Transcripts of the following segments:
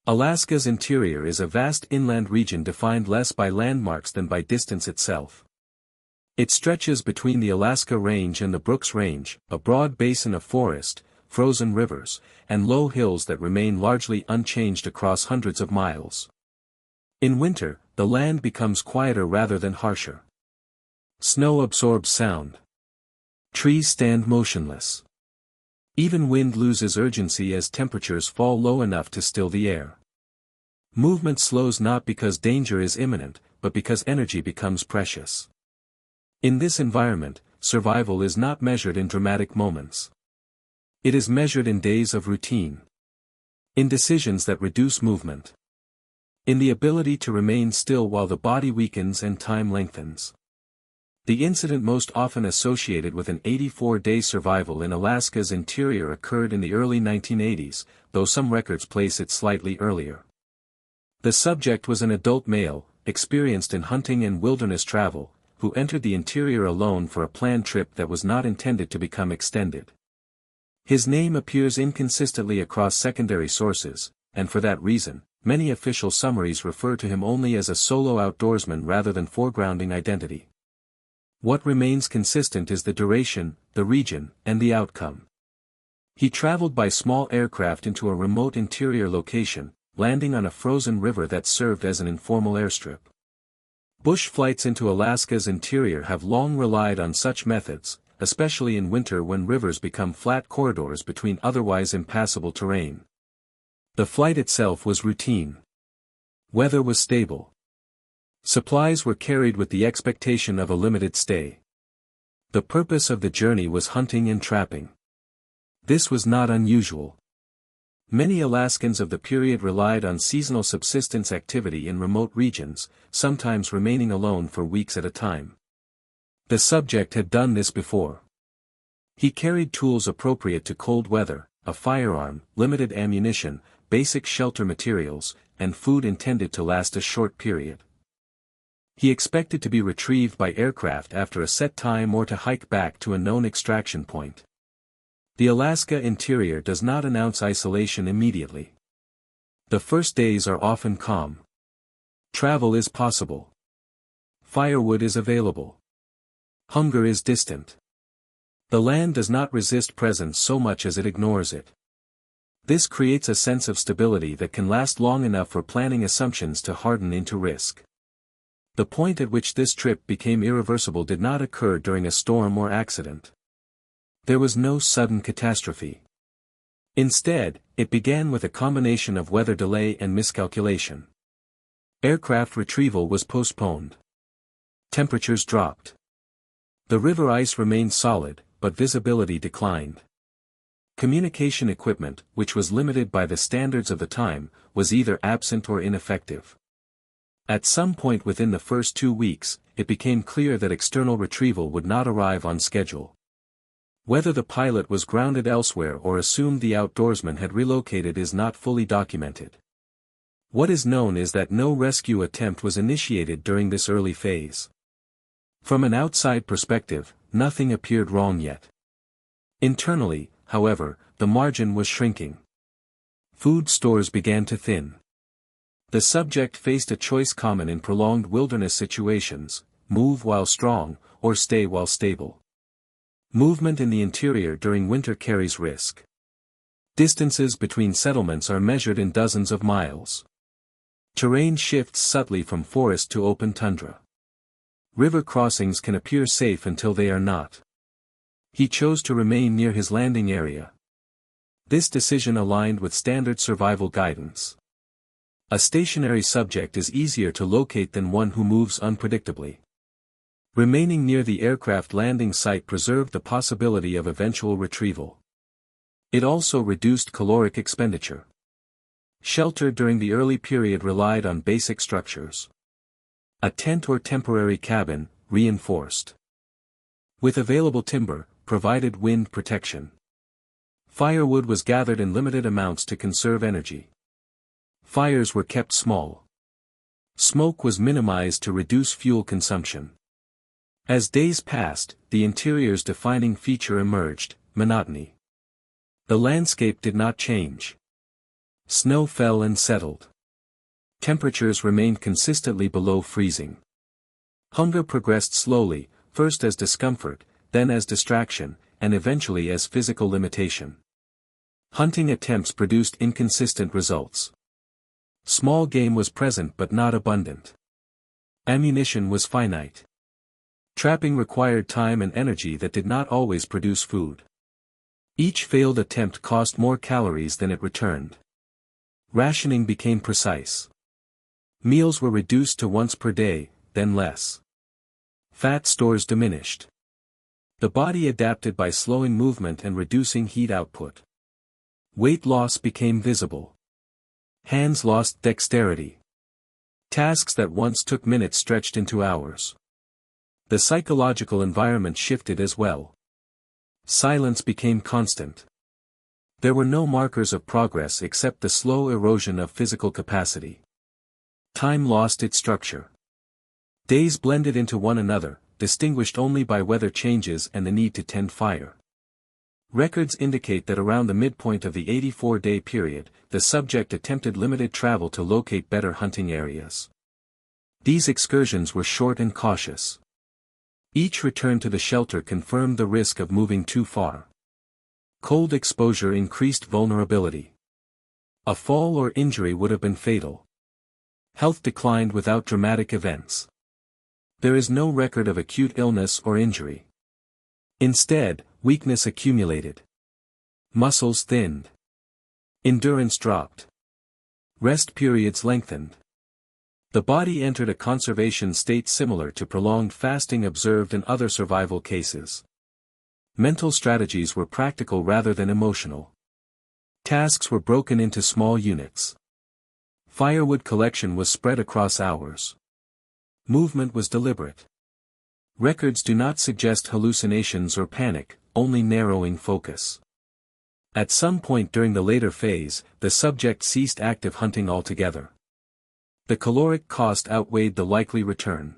Alaska's interior is a vast inland region defined less by landmarks than by distance itself. It stretches between the Alaska Range and the Brooks Range, a broad basin of forest, frozen rivers, and low hills that remain largely unchanged across hundreds of miles. In winter, the land becomes quieter rather than harsher. Snow absorbs sound. Trees stand motionless. Even wind loses urgency as temperatures fall low enough to still the air. Movement slows not because danger is imminent, but because energy becomes precious. In this environment, survival is not measured in dramatic moments. It is measured in days of routine. In decisions that reduce movement. In the ability to remain still while the body weakens and time lengthens. The incident most often associated with an 84-day survival in Alaska's interior occurred in the early 1980s, though some records place it slightly earlier. The subject was an adult male, experienced in hunting and wilderness travel, who entered the interior alone for a planned trip that was not intended to become extended. His name appears inconsistently across secondary sources, and for that reason, many official summaries refer to him only as a solo outdoorsman rather than foregrounding identity. What remains consistent is the duration, the region, and the outcome. He traveled by small aircraft into a remote interior location, landing on a frozen river that served as an informal airstrip. Bush flights into Alaska's interior have long relied on such methods, especially in winter when rivers become flat corridors between otherwise impassable terrain. The flight itself was routine. Weather was stable. Supplies were carried with the expectation of a limited stay. The purpose of the journey was hunting and trapping. This was not unusual. Many Alaskans of the period relied on seasonal subsistence activity in remote regions, sometimes remaining alone for weeks at a time. The subject had done this before. He carried tools appropriate to cold weather, a firearm, limited ammunition, basic shelter materials, and food intended to last a short period. He expected to be retrieved by aircraft after a set time or to hike back to a known extraction point. The Alaska interior does not announce isolation immediately. The first days are often calm. Travel is possible. Firewood is available. Hunger is distant. The land does not resist presence so much as it ignores it. This creates a sense of stability that can last long enough for planning assumptions to harden into risk. The point at which this trip became irreversible did not occur during a storm or accident. There was no sudden catastrophe. Instead, it began with a combination of weather delay and miscalculation. Aircraft retrieval was postponed. Temperatures dropped. The river ice remained solid, but visibility declined. Communication equipment, which was limited by the standards of the time, was either absent or ineffective. At some point within the first 2 weeks, it became clear that external retrieval would not arrive on schedule. Whether the pilot was grounded elsewhere or assumed the outdoorsman had relocated is not fully documented. What is known is that no rescue attempt was initiated during this early phase. From an outside perspective, nothing appeared wrong yet. Internally, however, the margin was shrinking. Food stores began to thin. The subject faced a choice common in prolonged wilderness situations: move while strong, or stay while stable. Movement in the interior during winter carries risk. Distances between settlements are measured in dozens of miles. Terrain shifts subtly from forest to open tundra. River crossings can appear safe until they are not. He chose to remain near his landing area. This decision aligned with standard survival guidance. A stationary subject is easier to locate than one who moves unpredictably. Remaining near the aircraft landing site preserved the possibility of eventual retrieval. It also reduced caloric expenditure. Shelter during the early period relied on basic structures. A tent or temporary cabin, reinforced with available timber, provided wind protection. Firewood was gathered in limited amounts to conserve energy. Fires were kept small. Smoke was minimized to reduce fuel consumption. As days passed, the interior's defining feature emerged: monotony. The landscape did not change. Snow fell and settled. Temperatures remained consistently below freezing. Hunger progressed slowly, first as discomfort, then as distraction, and eventually as physical limitation. Hunting attempts produced inconsistent results. Small game was present but not abundant. Ammunition was finite. Trapping required time and energy that did not always produce food. Each failed attempt cost more calories than it returned. Rationing became precise. Meals were reduced to once per day, then less. Fat stores diminished. The body adapted by slowing movement and reducing heat output. Weight loss became visible. Hands lost dexterity. Tasks that once took minutes stretched into hours. The psychological environment shifted as well. Silence became constant. There were no markers of progress except the slow erosion of physical capacity. Time lost its structure. Days blended into one another, distinguished only by weather changes and the need to tend fire. Records indicate that around the midpoint of the 84-day period, the subject attempted limited travel to locate better hunting areas. These excursions were short and cautious. Each return to the shelter confirmed the risk of moving too far. Cold exposure increased vulnerability. A fall or injury would have been fatal. Health declined without dramatic events. There is no record of acute illness or injury. Instead, weakness accumulated. Muscles thinned. Endurance dropped. Rest periods lengthened. The body entered a conservation state similar to prolonged fasting observed in other survival cases. Mental strategies were practical rather than emotional. Tasks were broken into small units. Firewood collection was spread across hours. Movement was deliberate. Records do not suggest hallucinations or panic, only narrowing focus. At some point during the later phase, the subject ceased active hunting altogether. The caloric cost outweighed the likely return.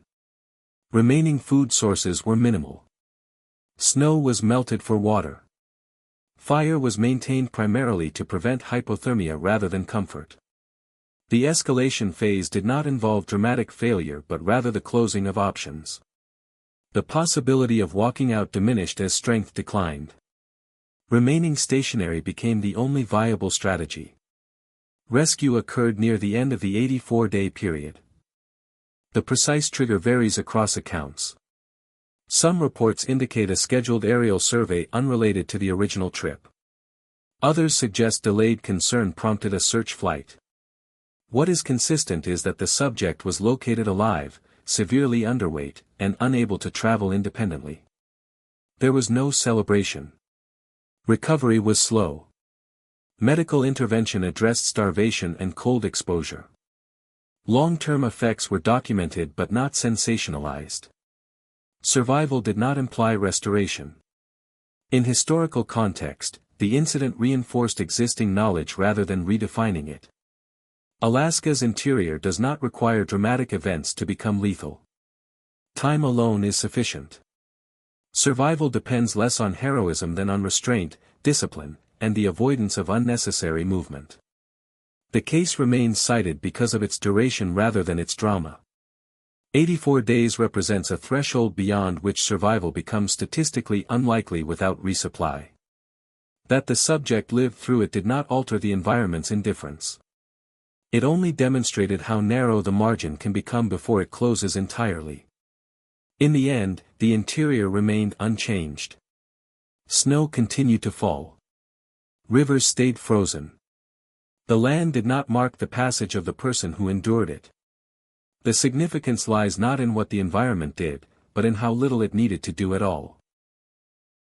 Remaining food sources were minimal. Snow was melted for water. Fire was maintained primarily to prevent hypothermia rather than comfort. The escalation phase did not involve dramatic failure but rather the closing of options. The possibility of walking out diminished as strength declined. Remaining stationary became the only viable strategy. Rescue occurred near the end of the 84-day period. The precise trigger varies across accounts. Some reports indicate a scheduled aerial survey unrelated to the original trip. Others suggest delayed concern prompted a search flight. What is consistent is that the subject was located alive, severely underweight, and unable to travel independently. There was no celebration. Recovery was slow. Medical intervention addressed starvation and cold exposure. Long-term effects were documented but not sensationalized. Survival did not imply restoration. In historical context, the incident reinforced existing knowledge rather than redefining it. Alaska's interior does not require dramatic events to become lethal. Time alone is sufficient. Survival depends less on heroism than on restraint, discipline, and the avoidance of unnecessary movement. The case remains cited because of its duration rather than its drama. 84 days represents a threshold beyond which survival becomes statistically unlikely without resupply. That the subject lived through it did not alter the environment's indifference. It only demonstrated how narrow the margin can become before it closes entirely. In the end, the interior remained unchanged. Snow continued to fall. Rivers stayed frozen. The land did not mark the passage of the person who endured it. The significance lies not in what the environment did, but in how little it needed to do at all.